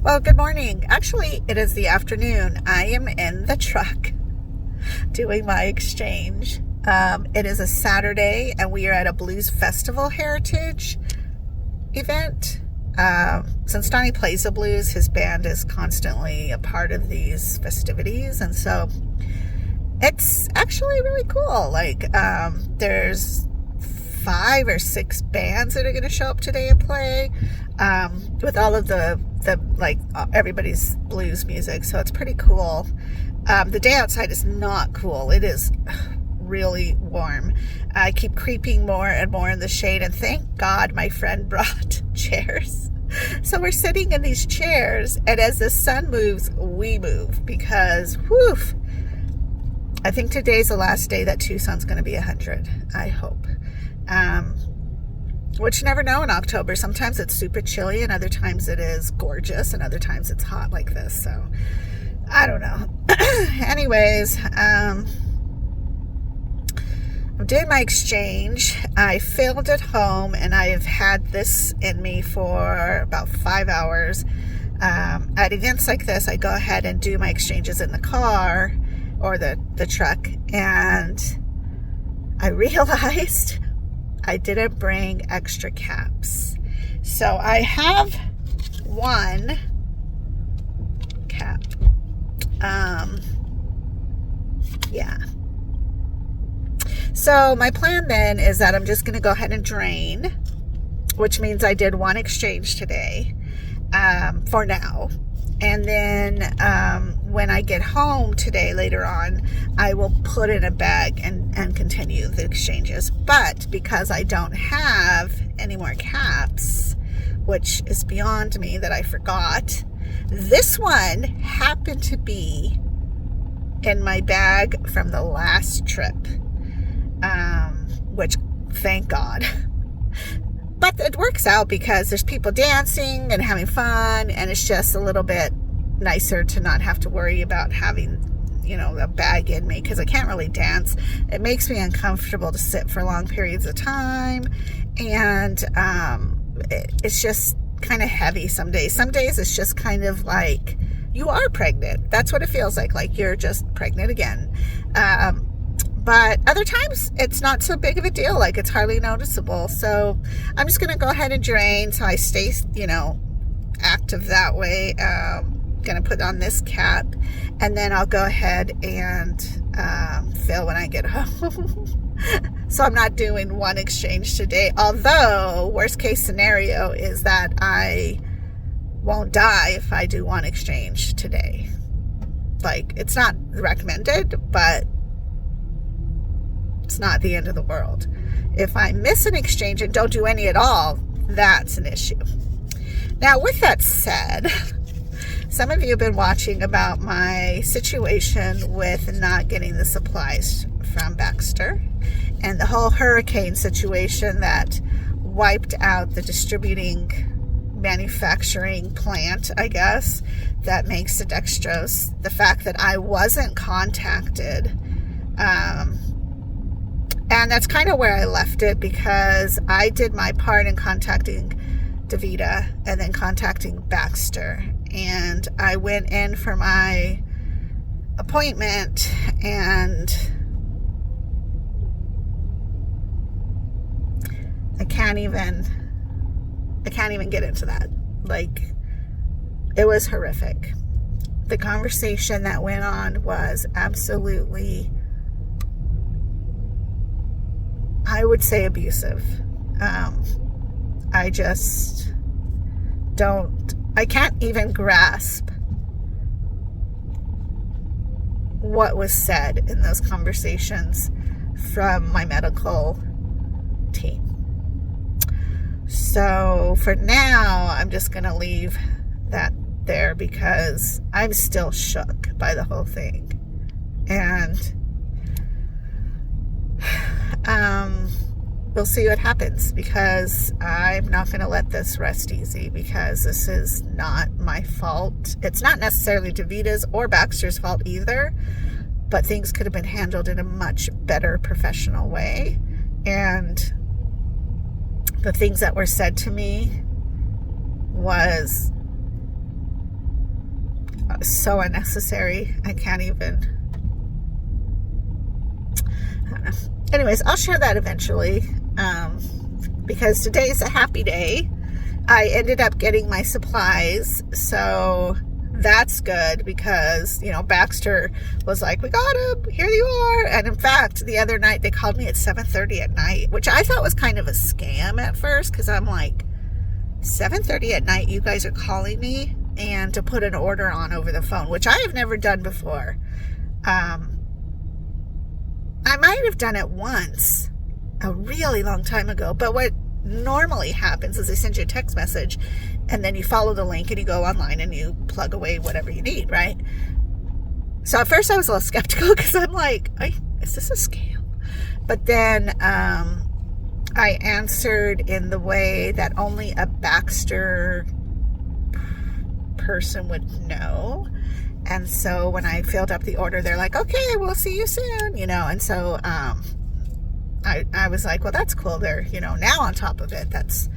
Well, good morning. Actually, it is the afternoon. I am in the truck doing my exchange. It is a Saturday, and we are at a Blues Festival Heritage event. Since Donnie plays the blues, his band is constantly a part of these festivities, and so it's actually really cool. There's 5 or 6 bands that are going to show up today and play with all of the everybody's blues music, so it's pretty cool. The day outside is not cool. It is really warm. I keep creeping more and more in the shade, and thank God my friend brought chairs. So we're sitting in these chairs, and as the sun moves, we move, because I think today's the last day that Tucson's going to be 100. I hope. Which you never know in October. Sometimes it's super chilly, and other times it is gorgeous, and other times it's hot like this. So I don't know. Anyways, I'm doing my exchange. I filmed at home, and I have had this in me for about 5 hours. At events like this, I go ahead and do my exchanges in the car or the truck, and I realized I didn't bring extra caps. So I have one cap. Yeah. So my plan then is that I'm just going to go ahead and drain, which means I did one exchange today, for now. And then when I get home today, later on, I will put in a bag and continue the exchanges. But because I don't have any more caps, which is beyond me that I forgot, this one happened to be in my bag from the last trip, which thank God. But it works out because there's people dancing and having fun, and it's just a little bit nicer to not have to worry about having, a bag in me, because I can't really dance. It makes me uncomfortable to sit for long periods of time, and it's just kind of heavy some days. Some days it's just kind of like you are pregnant. That's what it feels like you're just pregnant again. But other times it's not so big of a deal, like it's hardly noticeable. So I'm just going to go ahead and drain so I stay, active that way. Going to put on this cap, and then I'll go ahead and fill when I get home. So I'm not doing one exchange today, although worst case scenario is that I won't die if I do one exchange today. It's not recommended, but it's not the end of the world. If I miss an exchange and don't do any at all, that's an issue. Now, with that said, some of you have been watching about my situation with not getting the supplies from Baxter and the whole hurricane situation that wiped out the distributing manufacturing plant, I guess, that makes the dextrose. The fact that I wasn't contacted, and that's kind of where I left it, because I did my part in contacting DaVita and then contacting Baxter. And I went in for my appointment, and I can't even get into that. It was horrific. The conversation that went on was absolutely, I would say, abusive. I can't even grasp what was said in those conversations from my medical team. So for now, I'm just going to leave that there, because I'm still shook by the whole thing. And we'll see what happens, because I'm not going to let this rest easy, because this is not my fault. It's not necessarily DaVita's or Baxter's fault either, but things could have been handled in a much better professional way. And the things that were said to me was so unnecessary. I can't even. I don't know. Anyways, I'll share that eventually, because today's a happy day. I ended up getting my supplies, so that's good, because, Baxter was like, we got him, here you are. And in fact, the other night they called me at 7:30 at night, which I thought was kind of a scam at first, because I'm like, 7:30 at night, you guys are calling me and to put an order on over the phone, which I have never done before. I might have done it once a really long time ago, but what normally happens is they send you a text message and then you follow the link and you go online and you plug away whatever you need, right? So at first I was a little skeptical, because I'm like, is this a scam? But then I answered in the way that only a Baxter person would know. And so when I filled up the order, they're like, okay, we'll see you soon, and so I was like, well, that's cool. They're, now on top of it. That's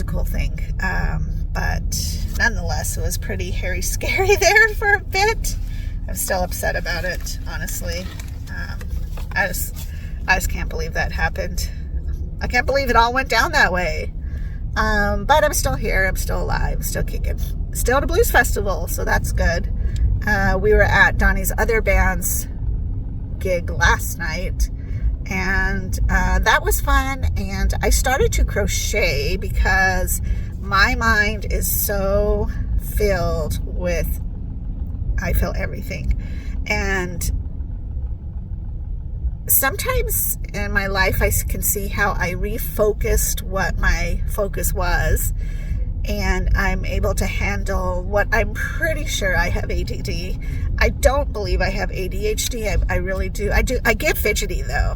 a cool thing. But nonetheless, it was pretty hairy scary there for a bit. I'm still upset about it, honestly. I just can't believe that happened. I can't believe it all went down that way. But I'm still here. I'm still alive. I'm still kicking. Still at a blues festival, so that's good. We were at Donnie's other band's gig last night, and that was fun. And I started to crochet because my mind is so filled with, I feel everything. And sometimes in my life, I can see how I refocused what my focus was, and I'm able to handle what I'm pretty sure I have ADD. I don't believe I have ADHD. I really do. I get fidgety though.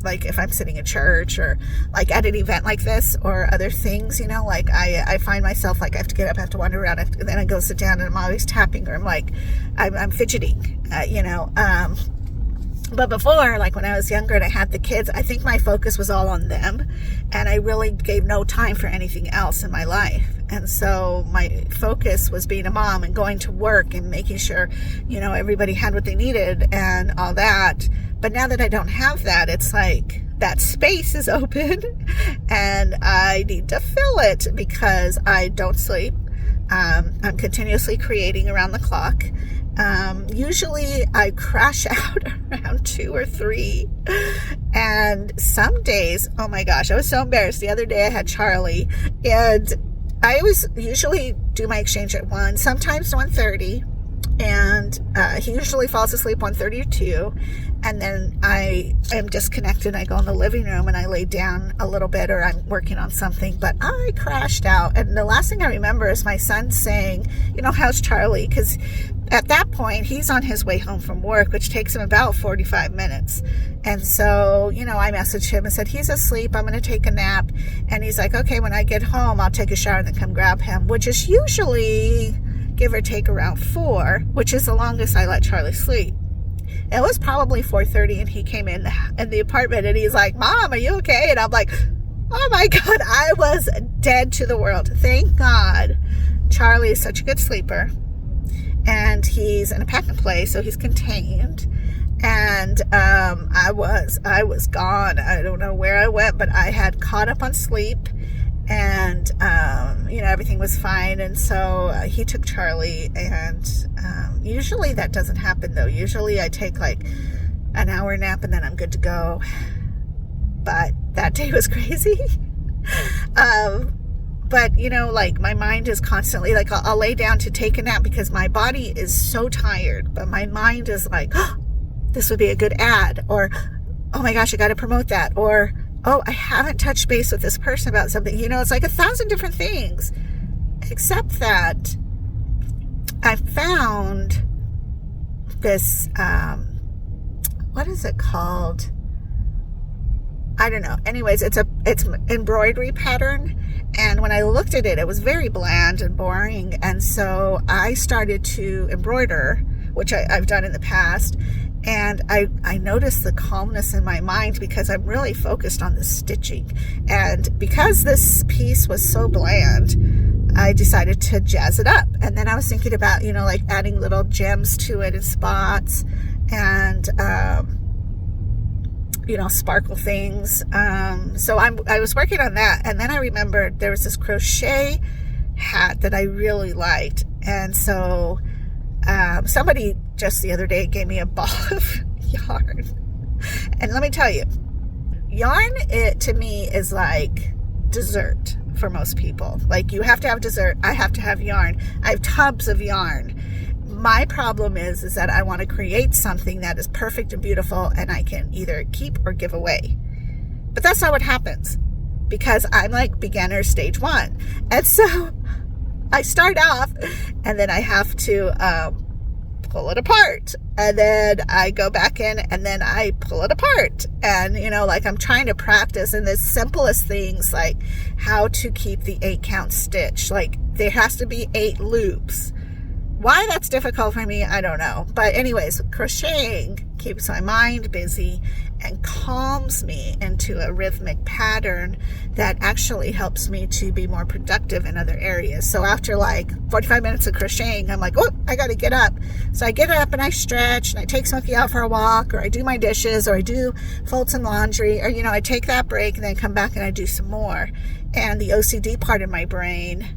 Like if I'm sitting in church or like at an event like this or other things, like I find myself like I have to get up, I have to wander around, and then I go sit down and I'm always tapping, or I'm like, I'm fidgeting, But before, like when I was younger and I had the kids, I think my focus was all on them, and I really gave no time for anything else in my life. And so my focus was being a mom and going to work and making sure, everybody had what they needed and all that. But now that I don't have that, it's like that space is open and I need to fill it, because I don't sleep. I'm continuously creating around the clock. Usually I crash out around 2 or 3, and some days, oh my gosh, I was so embarrassed. The other day I had Charlie, and I always usually do my exchange at 1, sometimes 1:30, and he usually falls asleep 1:30 or 2, and then I am disconnected. I go in the living room and I lay down a little bit, or I'm working on something, but I crashed out. And the last thing I remember is my son saying, how's Charlie? Because at that point, he's on his way home from work, which takes him about 45 minutes. And so, I messaged him and said, he's asleep. I'm going to take a nap. And he's like, okay, when I get home, I'll take a shower and then come grab him, which is usually give or take around 4, which is the longest I let Charlie sleep. It was probably 4:30, and he came in the apartment and he's like, Mom, are you okay? And I'm like, oh my God, I was dead to the world. Thank God. Charlie is such a good sleeper. And he's in a pack and play, so he's contained. And I was gone. I don't know where I went, but I had caught up on sleep, and everything was fine. And so he took Charlie, and usually that doesn't happen though. Usually I take like an hour nap and then I'm good to go. But that day was crazy. But, like my mind is constantly like, I'll lay down to take a nap because my body is so tired, but my mind is like, oh, this would be a good ad, or, oh my gosh, I got to promote that, or, oh, I haven't touched base with this person about something. It's like 1,000 different things, except that I found this, what is it called? I don't know. Anyways, it's embroidery pattern. And when I looked at it, it was very bland and boring. And so I started to embroider, which I've done in the past. And I noticed the calmness in my mind because I'm really focused on the stitching. And because this piece was so bland, I decided to jazz it up. And then I was thinking about, like adding little gems to it in spots and, sparkle things. So I was working on that. And then I remembered there was this crochet hat that I really liked. And so somebody just the other day gave me a ball of yarn. And let me tell you, yarn, it to me is like dessert for most people. Like, you have to have dessert. I have to have yarn. I have tubs of yarn. My problem is that I want to create something that is perfect and beautiful and I can either keep or give away. But that's not what happens, because I'm like beginner stage 1. And so I start off and then I have to pull it apart, and then I go back in and then I pull it apart. And like, I'm trying to practice in the simplest things, like how to keep the 8 count stitch. Like, there has to be 8 loops. Why that's difficult for me, I don't know. But anyways, crocheting keeps my mind busy and calms me into a rhythmic pattern that actually helps me to be more productive in other areas. So after like 45 minutes of crocheting, I'm like, oh, I got to get up. So I get up and I stretch and I take Smokey out for a walk, or I do my dishes, or I do fold some laundry, or, I take that break and then come back and I do some more. And the OCD part of my brain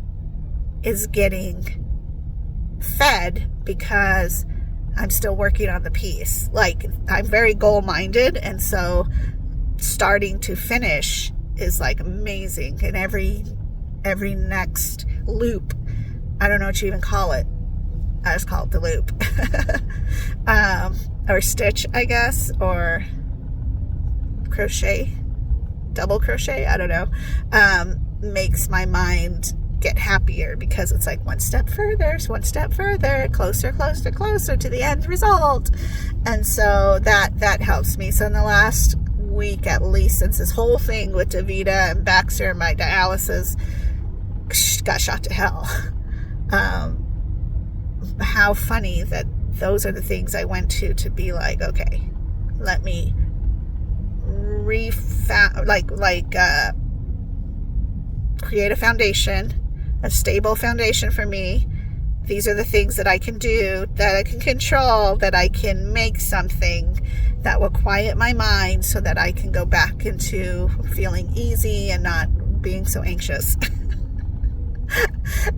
is getting fed because I'm still working on the piece. Like, I'm very goal-minded, and so starting to finish is like amazing. And every next loop, I don't know what you even call it. I just call it the loop. Or stitch, I guess, or crochet, double crochet, I don't know, makes my mind get happier, because it's like one step further, closer to the end result. And so that helps me. So in the last week, at least, since this whole thing with Davida and Baxter and my dialysis got shot to hell, how funny that those are the things I went to be like, okay, let me create a foundation, a stable foundation for me. These are the things that I can do, that I can control, that I can make something that will quiet my mind so that I can go back into feeling easy and not being so anxious.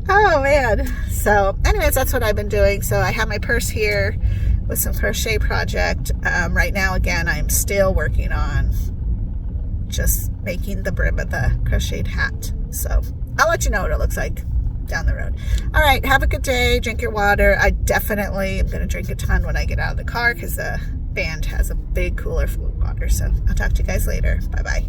Oh man. So anyways, that's what I've been doing. So I have my purse here with some crochet project. Right now, again, I'm still working on just making the brim of the crocheted hat. So I'll let you know what it looks like down the road. All right, have a good day. Drink your water. I definitely am going to drink a ton when I get out of the car, because the band has a big cooler full of water. So I'll talk to you guys later. Bye-bye.